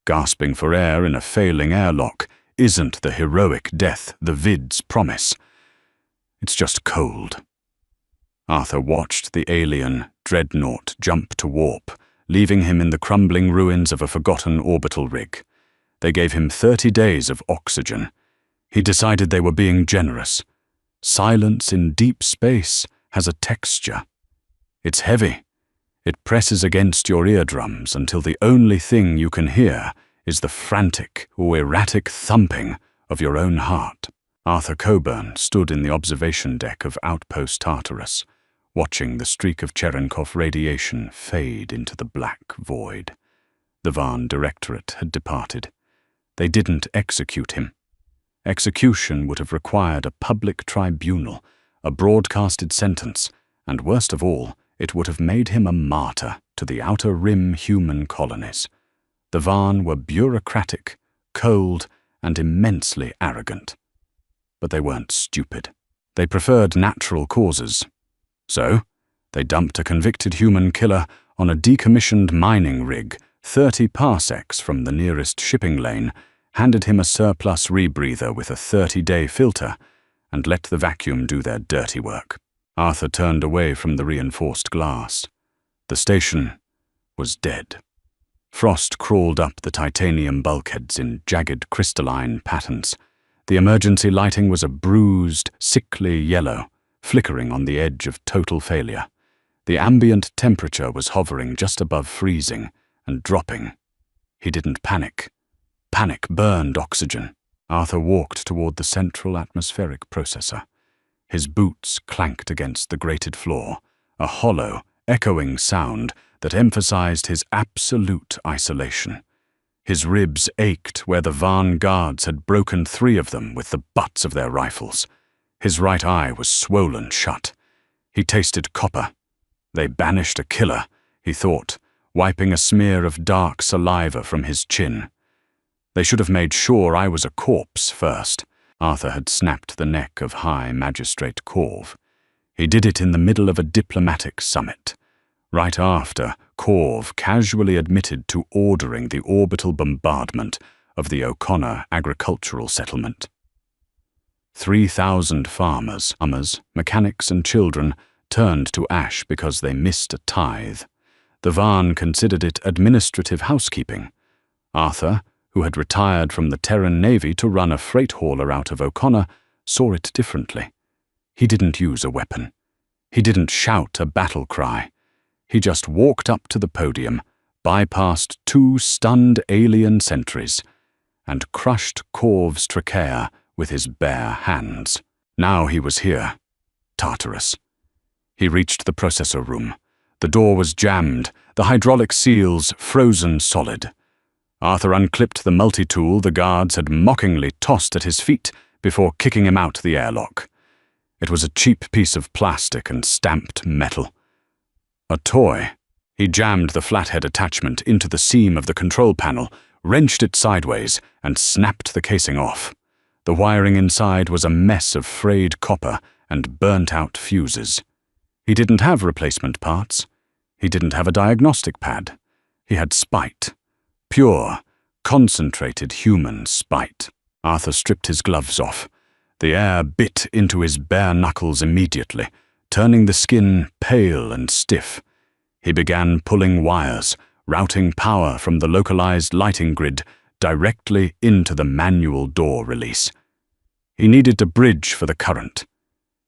Gasping for air in a failing airlock isn't the heroic death the vids promise. It's just cold. Arthur watched the alien dreadnought jump to warp, leaving him in the crumbling ruins of a forgotten orbital rig. They gave him 30 days of oxygen. He decided they were being generous. Silence in deep space has a texture. It's heavy. It presses against your eardrums until the only thing you can hear is the frantic or erratic thumping of your own heart. Arthur Coburn stood in the observation deck of Outpost Tartarus, watching the streak of Cherenkov radiation fade into the black void. The Van Directorate had departed. They didn't execute him. Execution would have required a public tribunal, a broadcasted sentence, and worst of all, it would have made him a martyr to the outer rim human colonies. The Van were bureaucratic, cold, and immensely arrogant. But they weren't stupid. They preferred natural causes. So, they dumped a convicted human killer on a decommissioned mining rig 30 parsecs from the nearest shipping lane, handed him a surplus rebreather with a 30-day filter, and let the vacuum do their dirty work. Arthur turned away from the reinforced glass. The station was dead. Frost crawled up the titanium bulkheads in jagged crystalline patterns. The emergency lighting was a bruised, sickly yellow, flickering on the edge of total failure. The ambient temperature was hovering just above freezing and dropping. He didn't panic. Panic burned oxygen. Arthur walked toward the central atmospheric processor. His boots clanked against the grated floor, a hollow, echoing sound that emphasized his absolute isolation. His ribs ached where the Van guards had broken 3 of them with the butts of their rifles. His right eye was swollen shut. He tasted copper. They banished a killer, he thought, wiping a smear of dark saliva from his chin. They should have made sure I was a corpse first. Arthur had snapped the neck of High Magistrate Corv. He did it in the middle of a diplomatic summit. Right after, Corv casually admitted to ordering the orbital bombardment of the O'Connor agricultural settlement. 3,000 farmers, mechanics and children turned to ash because they missed a tithe. The Van considered it administrative housekeeping. Arthur, who had retired from the Terran Navy to run a freight hauler out of O'Connor, saw it differently. He didn't use a weapon. He didn't shout a battle cry. He just walked up to the podium, bypassed 2 stunned alien sentries, and crushed Corv's trachea with his bare hands. Now he was here. Tartarus. He reached the processor room. The door was jammed, the hydraulic seals frozen solid. Arthur unclipped the multi-tool the guards had mockingly tossed at his feet before kicking him out the airlock. It was a cheap piece of plastic and stamped metal. A toy. He jammed the flathead attachment into the seam of the control panel, wrenched it sideways, and snapped the casing off. The wiring inside was a mess of frayed copper and burnt-out fuses. He didn't have replacement parts. He didn't have a diagnostic pad. He had spite. Pure, concentrated human spite. Arthur stripped his gloves off. The air bit into his bare knuckles immediately, turning the skin pale and stiff. He began pulling wires, routing power from the localized lighting grid directly into the manual door release. He needed a bridge for the current.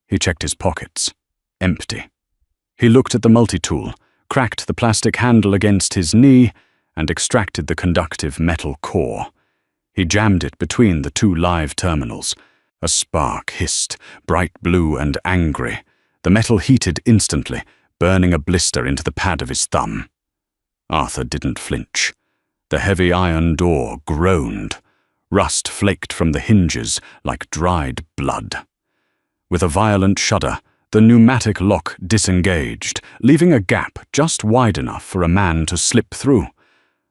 He checked his pockets. Empty. He looked at the multi-tool, cracked the plastic handle against his knee, and extracted the conductive metal core. He jammed it between the 2 live terminals. A spark hissed, bright blue and angry. The metal heated instantly, burning a blister into the pad of his thumb. Arthur didn't flinch. The heavy iron door groaned. Rust flaked from the hinges like dried blood. With a violent shudder, the pneumatic lock disengaged, leaving a gap just wide enough for a man to slip through.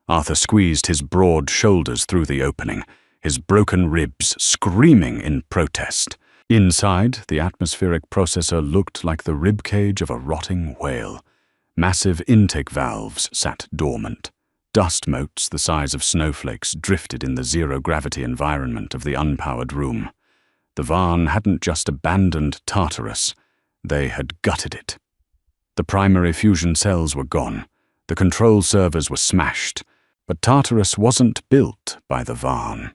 Arthur squeezed his broad shoulders through the opening, his broken ribs screaming in protest. Inside, the atmospheric processor looked like the ribcage of a rotting whale. Massive intake valves sat dormant. Dust motes the size of snowflakes drifted in the zero-gravity environment of the unpowered room. The Varn hadn't just abandoned Tartarus, they had gutted it. The primary fusion cells were gone, the control servers were smashed, but Tartarus wasn't built by the Varn.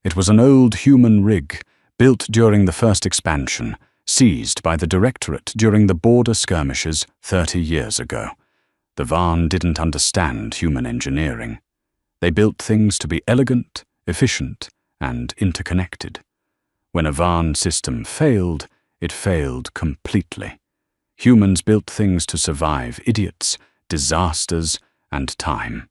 It was an old human rig, built during the first expansion, seized by the Directorate during the border skirmishes 30 years ago. The Varn didn't understand human engineering. They built things to be elegant, efficient, and interconnected. When a Varn system failed, it failed completely. Humans built things to survive idiots, disasters, and time.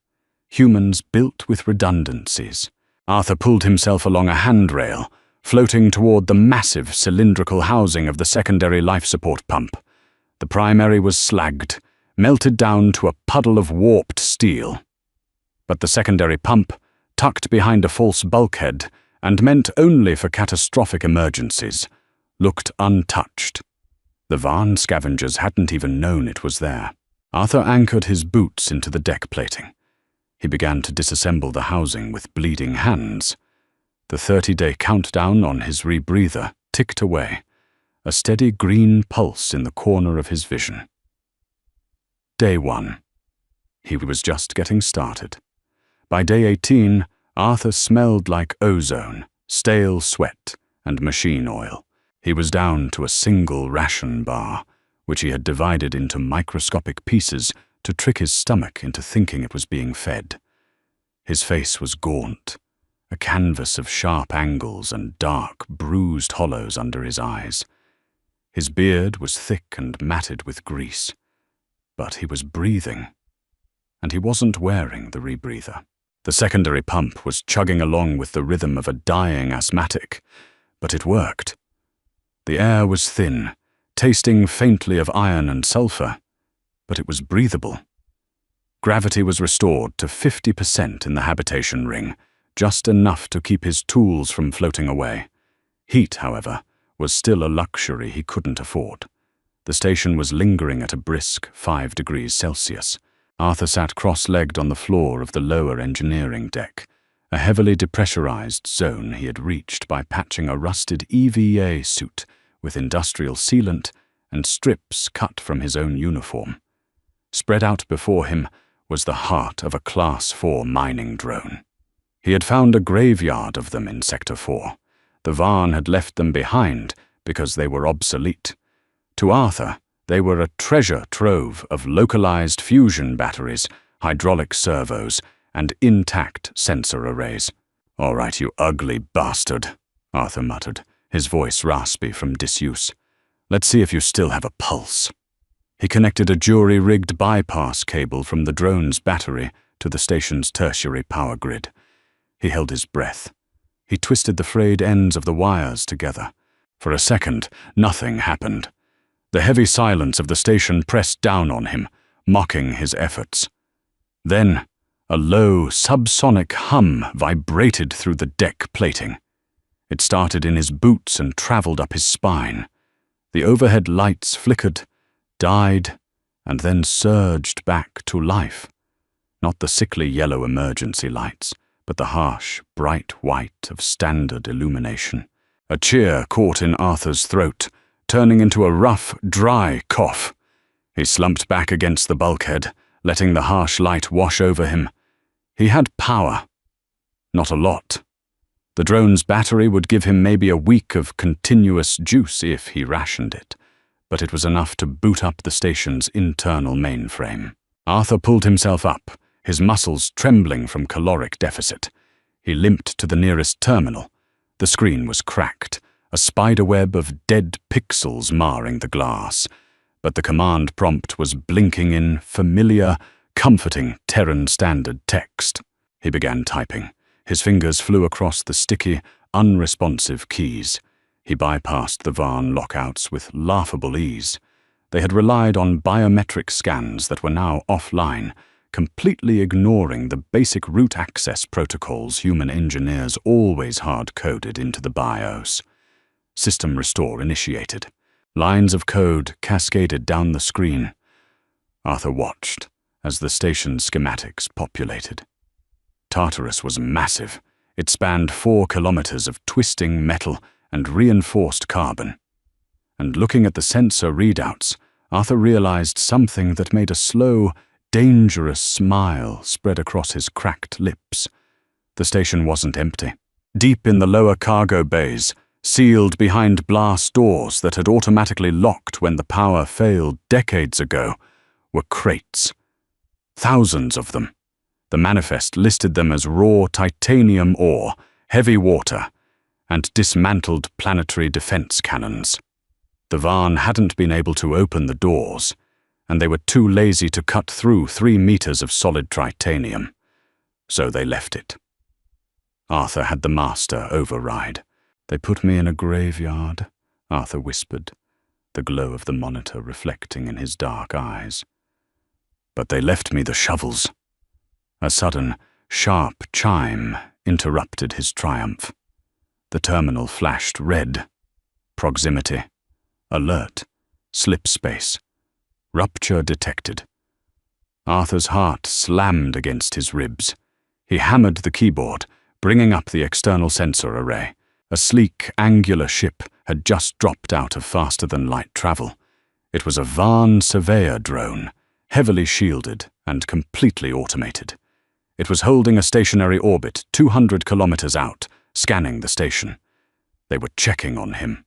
Humans built with redundancies. Arthur pulled himself along a handrail, floating toward the massive cylindrical housing of the secondary life support pump. The primary was slagged, melted down to a puddle of warped steel. But the secondary pump, tucked behind a false bulkhead and meant only for catastrophic emergencies, looked untouched. The Varn scavengers hadn't even known it was there. Arthur anchored his boots into the deck plating. He began to disassemble the housing with bleeding hands. The 30-day countdown on his rebreather ticked away, a steady green pulse in the corner of his vision. Day 1. He was just getting started. By day 18, Arthur smelled like ozone, stale sweat, and machine oil. He was down to a single ration bar, which he had divided into microscopic pieces to trick his stomach into thinking it was being fed. His face was gaunt, a canvas of sharp angles and dark, bruised hollows under his eyes. His beard was thick and matted with grease. But he was breathing, and he wasn't wearing the rebreather. The secondary pump was chugging along with the rhythm of a dying asthmatic, but it worked. The air was thin, tasting faintly of iron and sulfur, but it was breathable. Gravity was restored to 50% in the habitation ring, just enough to keep his tools from floating away. Heat, however, was still a luxury he couldn't afford. The station was lingering at a brisk 5 degrees Celsius. Arthur sat cross-legged on the floor of the lower engineering deck, a heavily depressurized zone he had reached by patching a rusted EVA suit with industrial sealant and strips cut from his own uniform. Spread out before him was the heart of a Class 4 mining drone. He had found a graveyard of them in Sector 4. The Varn had left them behind because they were obsolete. To Arthur, they were a treasure trove of localized fusion batteries, hydraulic servos, and intact sensor arrays. "All right, you ugly bastard," Arthur muttered, his voice raspy from disuse. "Let's see if you still have a pulse." He connected a jury-rigged bypass cable from the drone's battery to the station's tertiary power grid. He held his breath. He twisted the frayed ends of the wires together. For a second, nothing happened. The heavy silence of the station pressed down on him, mocking his efforts. Then, a low, subsonic hum vibrated through the deck plating. It started in his boots and traveled up his spine. The overhead lights flickered, died, and then surged back to life. Not the sickly yellow emergency lights, but the harsh, bright white of standard illumination. A cheer caught in Arthur's throat, turning into a rough, dry cough. He slumped back against the bulkhead, letting the harsh light wash over him. He had power. Not a lot. The drone's battery would give him maybe a week of continuous juice if he rationed it, but it was enough to boot up the station's internal mainframe. Arthur pulled himself up, his muscles trembling from caloric deficit. He limped to the nearest terminal. The screen was cracked, a spiderweb of dead pixels marring the glass, but the command prompt was blinking in familiar, comforting Terran standard text. He began typing. His fingers flew across the sticky, unresponsive keys. He bypassed the Varn lockouts with laughable ease. They had relied on biometric scans that were now offline, completely ignoring the basic root access protocols human engineers always hard-coded into the BIOS. System restore initiated. Lines of code cascaded down the screen. Arthur watched as the station's schematics populated. Tartarus was massive. It spanned 4 kilometers of twisting metal and reinforced carbon. And looking at the sensor readouts, Arthur realized something that made a slow, dangerous smile spread across his cracked lips. The station wasn't empty. Deep in the lower cargo bays, sealed behind blast doors that had automatically locked when the power failed decades ago, were crates. Thousands of them. The manifest listed them as raw titanium ore, heavy water, and dismantled planetary defense cannons. The Varn hadn't been able to open the doors, and they were too lazy to cut through 3 meters of solid titanium. So they left it. Arthur had the master override. "They put me in a graveyard," Arthur whispered, the glow of the monitor reflecting in his dark eyes. "But they left me the shovels." A sudden, sharp chime interrupted his triumph. The terminal flashed red. Proximity. Alert. Slip space. Rupture detected. Arthur's heart slammed against his ribs. He hammered the keyboard, bringing up the external sensor array. A sleek, angular ship had just dropped out of faster-than-light travel. It was a Varn surveyor drone, heavily shielded and completely automated. It was holding a stationary orbit 200 kilometers out, scanning the station. They were checking on him.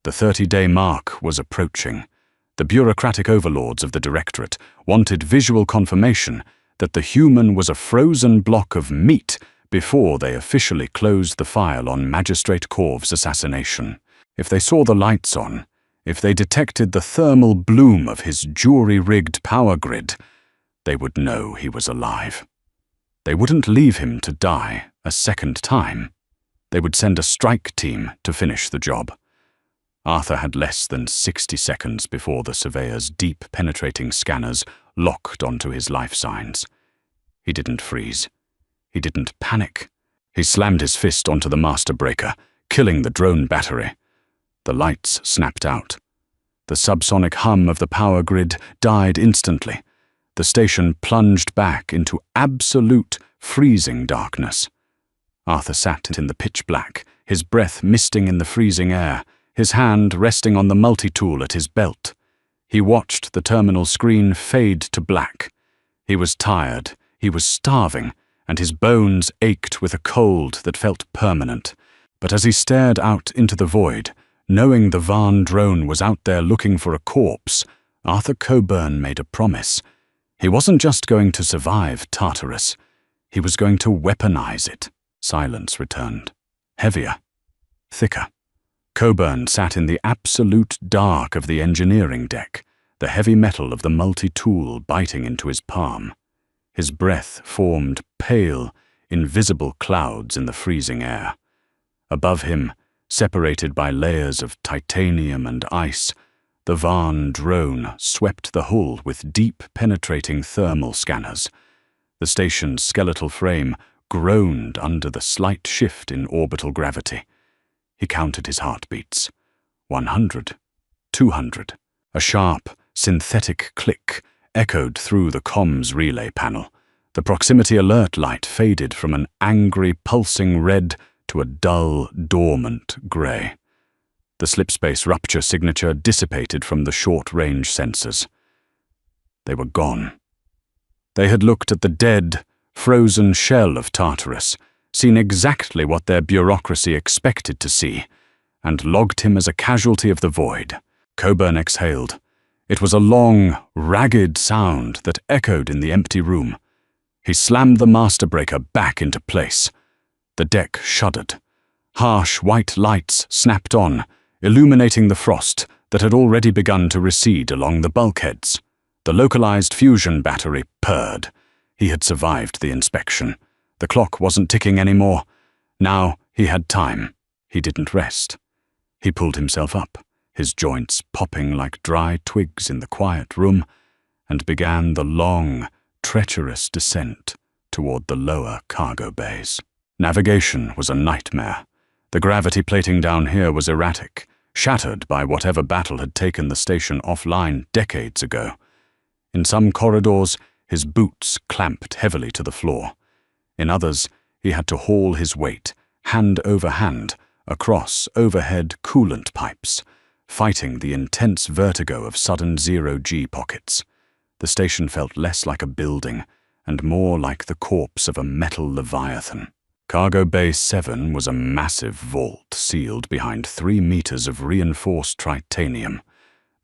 The 30-day mark was approaching. The bureaucratic overlords of the Directorate wanted visual confirmation that the human was a frozen block of meat before they officially closed the file on Magistrate Corv's assassination. If they saw the lights on, if they detected the thermal bloom of his jury-rigged power grid, they would know he was alive. They wouldn't leave him to die a second time. They would send a strike team to finish the job. Arthur had less than 60 seconds before the surveyor's deep penetrating scanners locked onto his life signs. He didn't freeze. He didn't panic. He slammed his fist onto the master breaker, killing the drone battery. The lights snapped out. The subsonic hum of the power grid died instantly. The station plunged back into absolute freezing darkness. Arthur sat in the pitch black, his breath misting in the freezing air, his hand resting on the multi-tool at his belt. He watched the terminal screen fade to black. He was tired, he was starving, and his bones ached with a cold that felt permanent. But as he stared out into the void, knowing the Varn drone was out there looking for a corpse, Arthur Coburn made a promise. He wasn't just going to survive Tartarus. He was going to weaponize it. Silence returned. Heavier. Thicker. Coburn sat in the absolute dark of the engineering deck, the heavy metal of the multi-tool biting into his palm. His breath formed pale, invisible clouds in the freezing air. Above him, separated by layers of titanium and ice, the Varn drone swept the hull with deep penetrating thermal scanners. The station's skeletal frame groaned under the slight shift in orbital gravity. He counted his heartbeats. 100, 200. A sharp, synthetic click echoed through the comms relay panel. The proximity alert light faded from an angry, pulsing red to a dull, dormant grey. The slipspace rupture signature dissipated from the short-range sensors. They were gone. They had looked at the dead, frozen shell of Tartarus, seen exactly what their bureaucracy expected to see, and logged him as a casualty of the void. Coburn exhaled. It was a long, ragged sound that echoed in the empty room. He slammed the master breaker back into place. The deck shuddered. Harsh white lights snapped on, illuminating the frost that had already begun to recede along the bulkheads. The localized fusion battery purred. He had survived the inspection. The clock wasn't ticking anymore. Now he had time. He didn't rest. He pulled himself up, his joints popping like dry twigs in the quiet room, and began the long, treacherous descent toward the lower cargo bays. Navigation was a nightmare. The gravity plating down here was erratic, shattered by whatever battle had taken the station offline decades ago. In some corridors, his boots clamped heavily to the floor. In others, he had to haul his weight, hand over hand, across overhead coolant pipes, fighting the intense vertigo of sudden zero-G pockets. The station felt less like a building and more like the corpse of a metal leviathan. Cargo Bay 7 was a massive vault sealed behind 3 meters of reinforced titanium.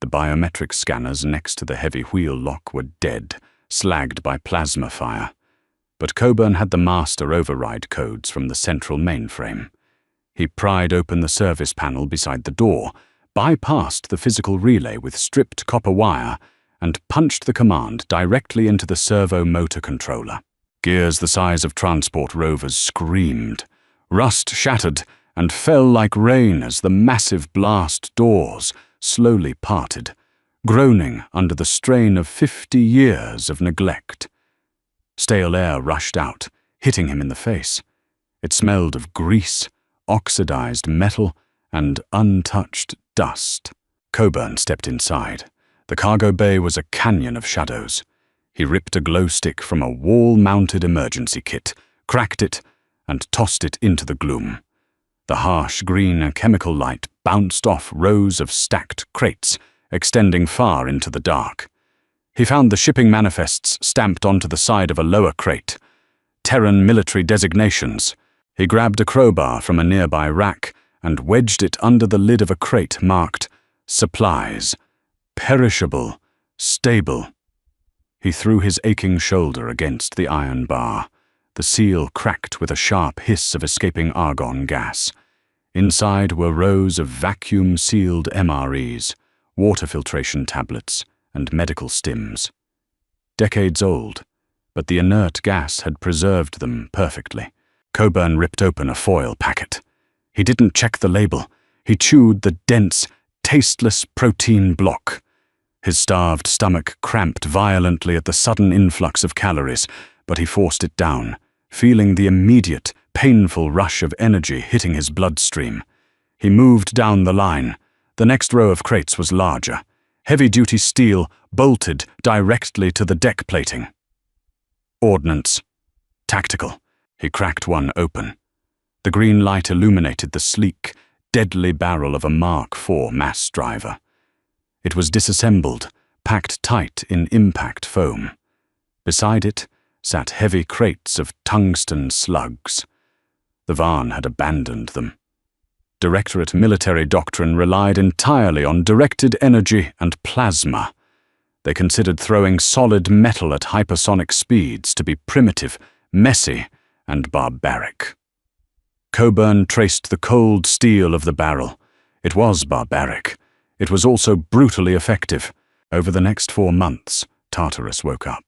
The biometric scanners next to the heavy wheel lock were dead, slagged by plasma fire. But Coburn had the master override codes from the central mainframe. He pried open the service panel beside the door, bypassed the physical relay with stripped copper wire, and punched the command directly into the servo motor controller. Gears the size of transport rovers screamed. Rust shattered and fell like rain as the massive blast doors slowly parted, groaning under the strain of 50 years of neglect. Stale air rushed out, hitting him in the face. It smelled of grease, oxidized metal, and untouched dust. Coburn stepped inside. The cargo bay was a canyon of shadows. He ripped a glow stick from a wall-mounted emergency kit, cracked it, and tossed it into the gloom. The harsh green chemical light bounced off rows of stacked crates, extending far into the dark. He found the shipping manifests stamped onto the side of a lower crate. Terran military designations. He grabbed a crowbar from a nearby rack and wedged it under the lid of a crate marked Supplies. Perishable. Stable. He threw his aching shoulder against the iron bar. The seal cracked with a sharp hiss of escaping argon gas. Inside were rows of vacuum-sealed MREs, water filtration tablets, and medical stims. Decades old, but the inert gas had preserved them perfectly. Coburn ripped open a foil packet. He didn't check the label. He chewed the dense, tasteless protein block. His starved stomach cramped violently at the sudden influx of calories, but he forced it down, feeling the immediate, painful rush of energy hitting his bloodstream. He moved down the line. The next row of crates was larger. Heavy-duty steel bolted directly to the deck plating. Ordnance. Tactical. He cracked one open. The green light illuminated the sleek, deadly barrel of a Mark IV mass driver. It was disassembled, packed tight in impact foam. Beside it sat heavy crates of tungsten slugs. The Varn had abandoned them. Directorate military doctrine relied entirely on directed energy and plasma. They considered throwing solid metal at hypersonic speeds to be primitive, messy, and barbaric. Coburn traced the cold steel of the barrel. It was barbaric. It was also brutally effective. Over the next 4 months, Tartarus woke up.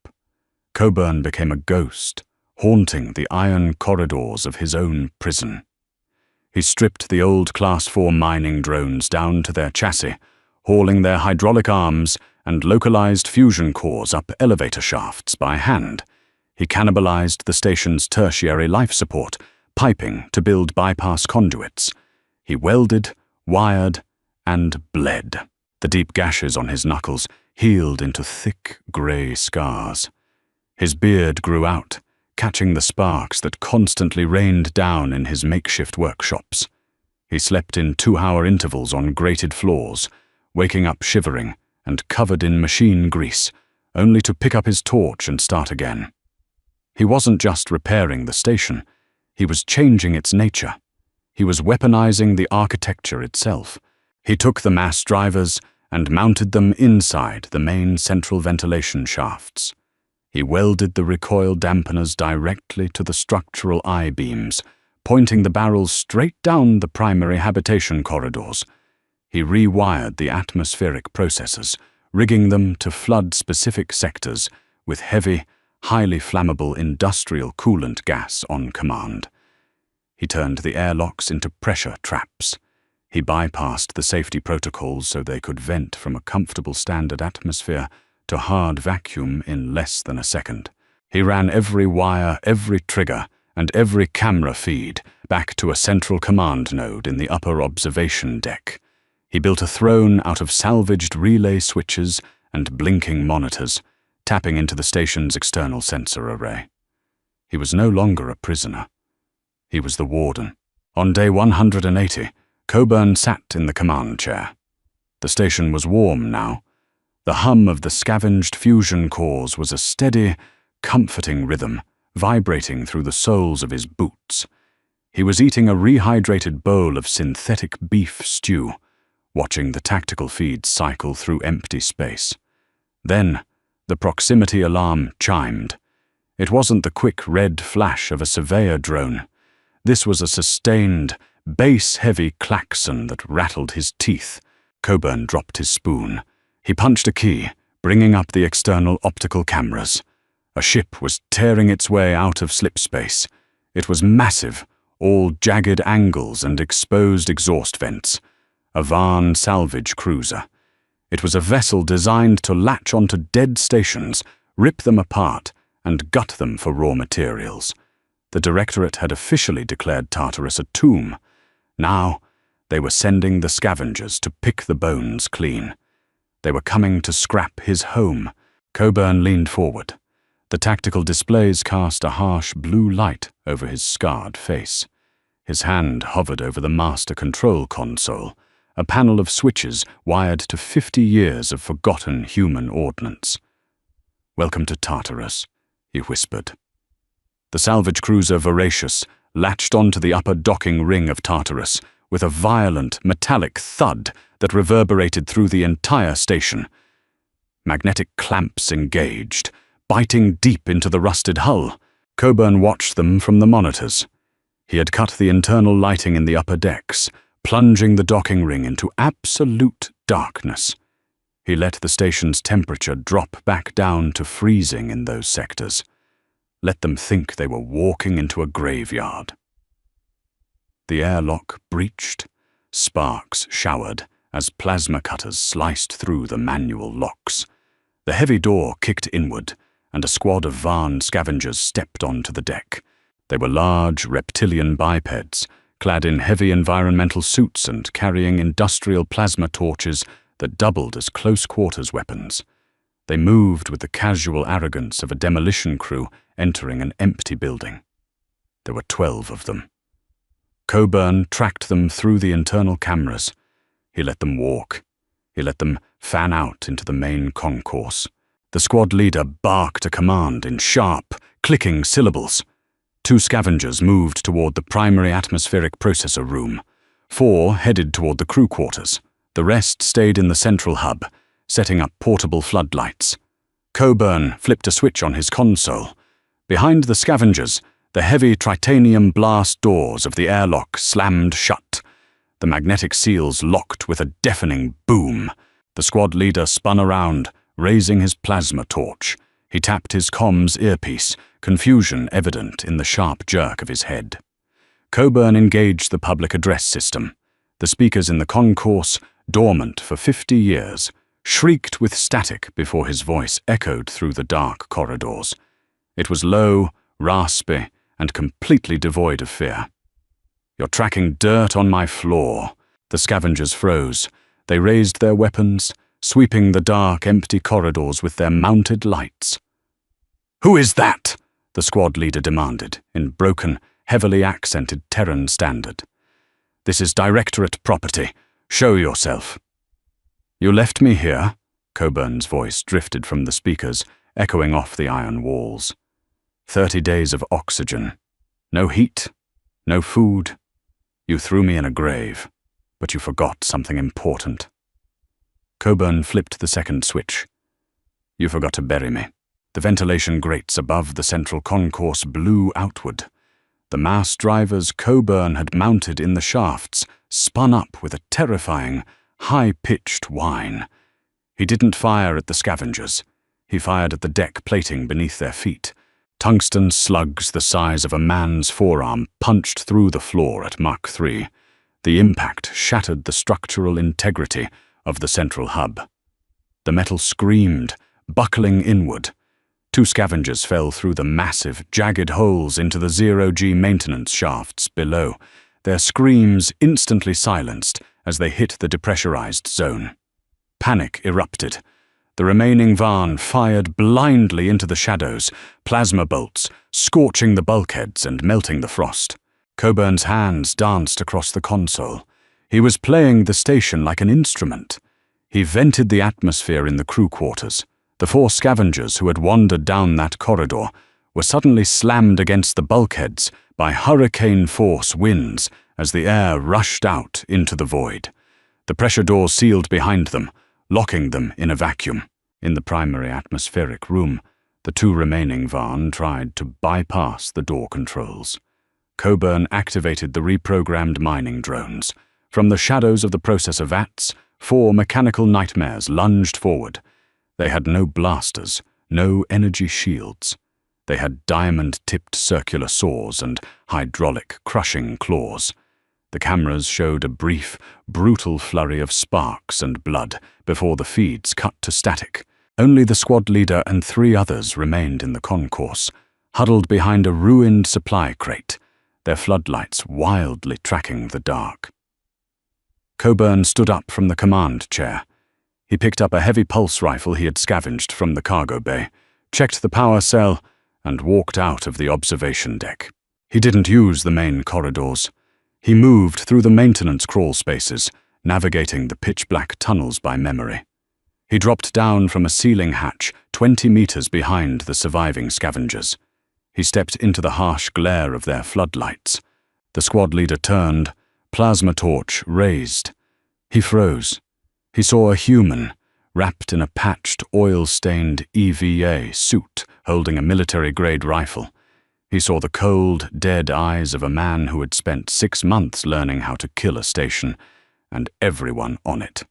Coburn became a ghost, haunting the iron corridors of his own prison. He stripped the old Class 4 mining drones down to their chassis, hauling their hydraulic arms and localized fusion cores up elevator shafts by hand. He cannibalized the station's tertiary life support, piping to build bypass conduits. He welded, wired, and bled. The deep gashes on his knuckles healed into thick grey scars. His beard grew out, catching the sparks that constantly rained down in his makeshift workshops. He slept in 2-hour intervals on grated floors, waking up shivering and covered in machine grease, only to pick up his torch and start again. He wasn't just repairing the station, he was changing its nature. He was weaponizing the architecture itself. He took the mass drivers and mounted them inside the main central ventilation shafts. He welded the recoil dampeners directly to the structural I-beams, pointing the barrels straight down the primary habitation corridors. He rewired the atmospheric processors, rigging them to flood specific sectors with heavy, highly flammable industrial coolant gas on command. He turned the airlocks into pressure traps. He bypassed the safety protocols so they could vent from a comfortable standard atmosphere to hard vacuum in less than a second. He ran every wire, every trigger, and every camera feed back to a central command node in the upper observation deck. He built a throne out of salvaged relay switches and blinking monitors, tapping into the station's external sensor array. He was no longer a prisoner. He was the warden. On day 180, Coburn sat in the command chair. The station was warm now. The hum of the scavenged fusion cores was a steady, comforting rhythm, vibrating through the soles of his boots. He was eating a rehydrated bowl of synthetic beef stew, watching the tactical feeds cycle through empty space. Then, the proximity alarm chimed. It wasn't the quick red flash of a surveyor drone. This was a sustained, bass-heavy klaxon that rattled his teeth. Coburn dropped his spoon. He punched a key, bringing up the external optical cameras. A ship was tearing its way out of slipspace. It was massive, all jagged angles and exposed exhaust vents. A Varn salvage cruiser. It was a vessel designed to latch onto dead stations, rip them apart, and gut them for raw materials. The Directorate had officially declared Tartarus a tomb. Now, they were sending the scavengers to pick the bones clean. They were coming to scrap his home. Coburn leaned forward. The tactical displays cast a harsh blue light over his scarred face. His hand hovered over the master control console, a panel of switches wired to 50 years of forgotten human ordnance. "Welcome to Tartarus," he whispered. The salvage cruiser Voracious latched onto the upper docking ring of Tartarus with a violent, metallic thud that reverberated through the entire station. Magnetic clamps engaged, biting deep into the rusted hull. Coburn watched them from the monitors. He had cut the internal lighting in the upper decks, plunging the docking ring into absolute darkness. He let the station's temperature drop back down to freezing in those sectors. Let them think they were walking into a graveyard. The airlock breached. Sparks showered as plasma cutters sliced through the manual locks. The heavy door kicked inward, and a squad of Varn scavengers stepped onto the deck. They were large, reptilian bipeds, clad in heavy environmental suits and carrying industrial plasma torches that doubled as close-quarters weapons. They moved with the casual arrogance of a demolition crew entering an empty building. There were 12 of them. Coburn tracked them through the internal cameras. He let them walk. He let them fan out into the main concourse. The squad leader barked a command in sharp, clicking syllables. 2 scavengers moved toward the primary atmospheric processor room. 4 headed toward the crew quarters. The rest stayed in the central hub, setting up portable floodlights. Coburn flipped a switch on his console. Behind the scavengers, the heavy titanium blast doors of the airlock slammed shut. The magnetic seals locked with a deafening boom. The squad leader spun around, raising his plasma torch. He tapped his comms earpiece, confusion evident in the sharp jerk of his head. Coburn engaged the public address system. The speakers in the concourse, dormant for 50 years, shrieked with static before his voice echoed through the dark corridors. It was low, raspy, and completely devoid of fear. "You're tracking dirt on my floor." The scavengers froze. They raised their weapons, sweeping the dark, empty corridors with their mounted lights. "Who is that?" the squad leader demanded, in broken, heavily accented Terran standard. "This is Directorate property. Show yourself." "You left me here?" Coburn's voice drifted from the speakers, echoing off the iron walls. 30 days of oxygen. No heat, no food. You threw me in a grave, but you forgot something important. Coburn flipped the second switch. You forgot to bury me. The ventilation grates above the central concourse blew outward. The mass drivers Coburn had mounted in the shafts spun up with a terrifying, high-pitched whine. He didn't fire at the scavengers. He fired at the deck plating beneath their feet. Tungsten slugs the size of a man's forearm punched through the floor at Mach 3. The impact shattered the structural integrity of the central hub. The metal screamed, buckling inward. 2 scavengers fell through the massive, jagged holes into the zero-G maintenance shafts below, their screams instantly silenced as they hit the depressurized zone. Panic erupted. The remaining Varn fired blindly into the shadows, plasma bolts, scorching the bulkheads and melting the frost. Coburn's hands danced across the console. He was playing the station like an instrument. He vented the atmosphere in the crew quarters. The 4 scavengers who had wandered down that corridor were suddenly slammed against the bulkheads by hurricane-force winds as the air rushed out into the void. The pressure doors sealed behind them, locking them in a vacuum. In the primary atmospheric room, the 2 remaining Varn tried to bypass the door controls. Coburn activated the reprogrammed mining drones. From the shadows of the processor vats, 4 mechanical nightmares lunged forward. They had no blasters, no energy shields. They had diamond-tipped circular saws and hydraulic crushing claws. The cameras showed a brief, brutal flurry of sparks and blood before the feeds cut to static. Only the squad leader and 3 others remained in the concourse, huddled behind a ruined supply crate, their floodlights wildly tracking the dark. Coburn stood up from the command chair. He picked up a heavy pulse rifle he had scavenged from the cargo bay, checked the power cell, and walked out of the observation deck. He didn't use the main corridors. He moved through the maintenance crawl spaces, navigating the pitch-black tunnels by memory. He dropped down from a ceiling hatch 20 meters behind the surviving scavengers. He stepped into the harsh glare of their floodlights. The squad leader turned, plasma torch raised. He froze. He saw a human, wrapped in a patched, oil-stained EVA suit, holding a military-grade rifle. He saw the cold, dead eyes of a man who had spent 6 months learning how to kill a station, and everyone on it.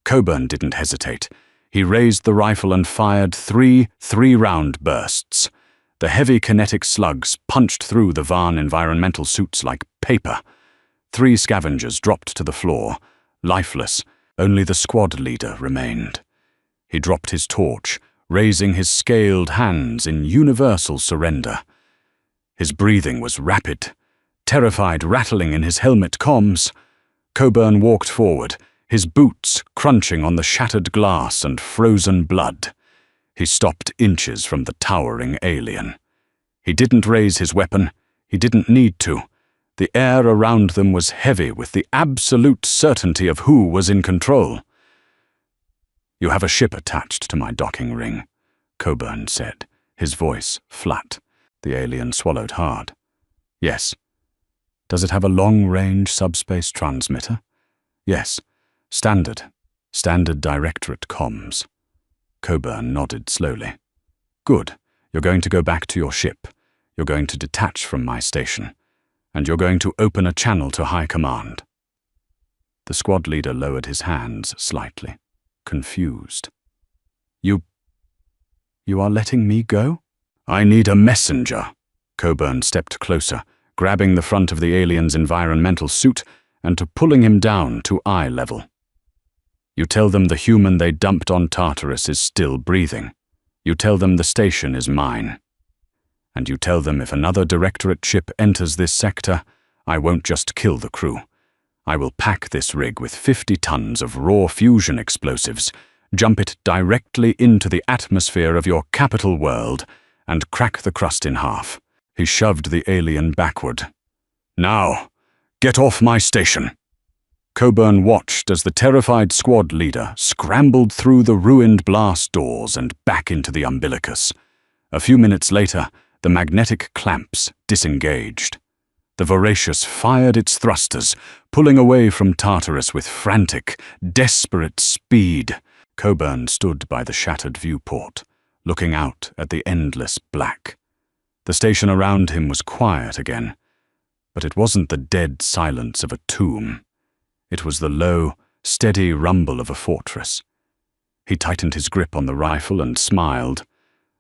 Coburn didn't hesitate. He raised the rifle and fired 3 3-round bursts. The heavy kinetic slugs punched through the Varn environmental suits like paper. 3 scavengers dropped to the floor, lifeless. Only the squad leader remained. He dropped his torch, raising his scaled hands in universal surrender. His breathing was rapid, terrified rattling in his helmet comms. Coburn walked forward, his boots crunching on the shattered glass and frozen blood. He stopped inches from the towering alien. He didn't raise his weapon. He didn't need to. The air around them was heavy with the absolute certainty of who was in control. "You have a ship attached to my docking ring," Coburn said, his voice flat. The alien swallowed hard. "Yes." "Does it have a long-range subspace transmitter?" "Yes. Standard Directorate comms." Coburn nodded slowly. "Good. You're going to go back to your ship. You're going to detach from my station. And you're going to open a channel to High Command." The squad leader lowered his hands slightly, confused. You are letting me go?" "I need a messenger." Coburn stepped closer, grabbing the front of the alien's environmental suit and pulling him down to eye level. "You tell them the human they dumped on Tartarus is still breathing. You tell them the station is mine. And you tell them if another Directorate ship enters this sector, I won't just kill the crew. I will pack this rig with 50 tons of raw fusion explosives, jump it directly into the atmosphere of your capital world, and crack the crust in half." He shoved the alien backward. "Now, get off my station." Coburn watched as the terrified squad leader scrambled through the ruined blast doors and back into the umbilicus. A few minutes later, the magnetic clamps disengaged. The Voracious fired its thrusters, pulling away from Tartarus with frantic, desperate speed. Coburn stood by the shattered viewport, looking out at the endless black. The station around him was quiet again, but it wasn't the dead silence of a tomb. It was the low, steady rumble of a fortress. He tightened his grip on the rifle and smiled.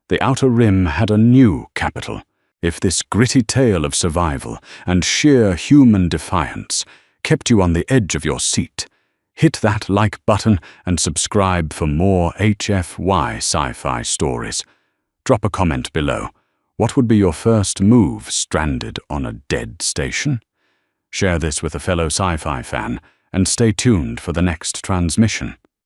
The Outer Rim had a new capital. If this gritty tale of survival and sheer human defiance kept you on the edge of your seat, hit that like button and subscribe for more HFY sci-fi stories. Drop a comment below. What would be your first move stranded on a dead station? Share this with a fellow sci-fi fan and stay tuned for the next transmission.